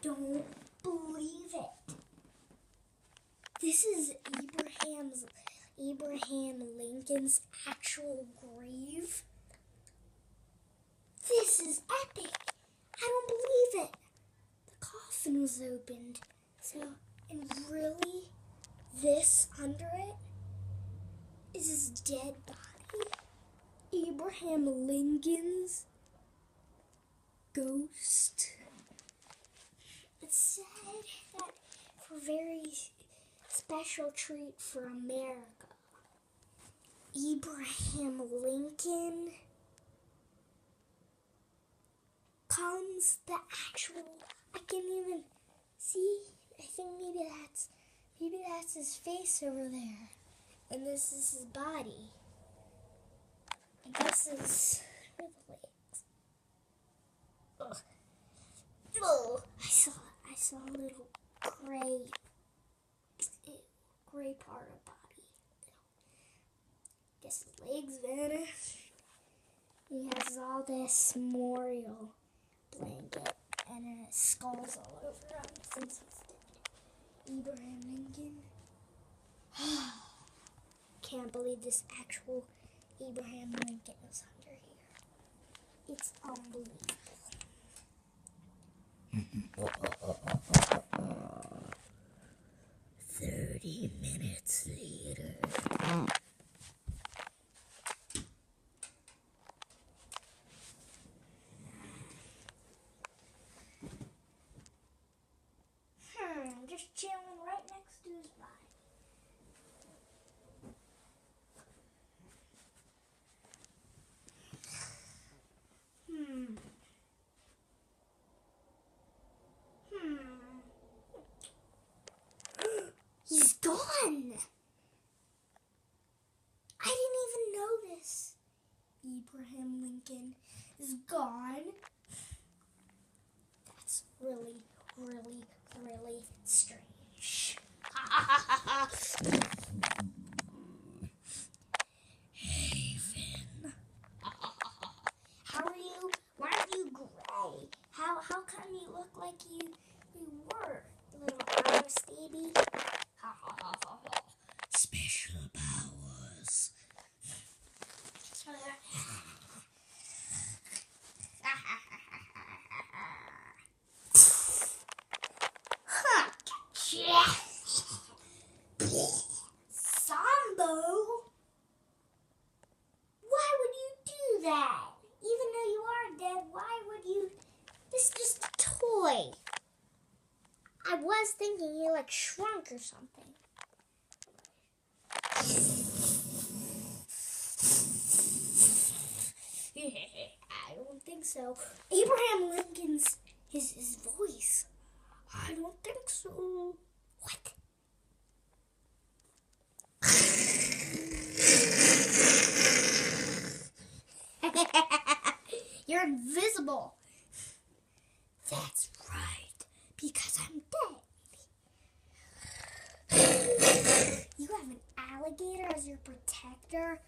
don't believe it. This is Abraham Lincoln's actual grave. This is epic. I don't believe it. The coffin was opened. So, and really, this under it is his dead body. Abraham Lincoln's ghost. It said that for a very special treat for America, Abraham Lincoln comes the actual, I can't even see, I think maybe that's his face over there, and this is his body. I guess it's where the legs. Ugh. Oh, I saw a little gray part of body. Guess his legs vanished. He has all this memorial blanket and his skulls all over him since he's dead. Abraham Lincoln. Can't believe this actual Abraham Lincoln is under here. It's unbelievable. 30 minutes later. Just chilling right next to his body. He's gone. I didn't even know this. Abraham Lincoln is gone. That's really, really, really strange. Hey, Finn. How are you? Why are you gray? How come you look like you were? Little honest baby. Special powers. Sambo? Why would you do that? Even though you are dead, why would you? This is just a toy. I was thinking you like shrunk or something. I don't think so. Abraham Lincoln's his voice. I don't think so. What? You're invisible. That's right, because I'm dead. You have an alligator as your protector?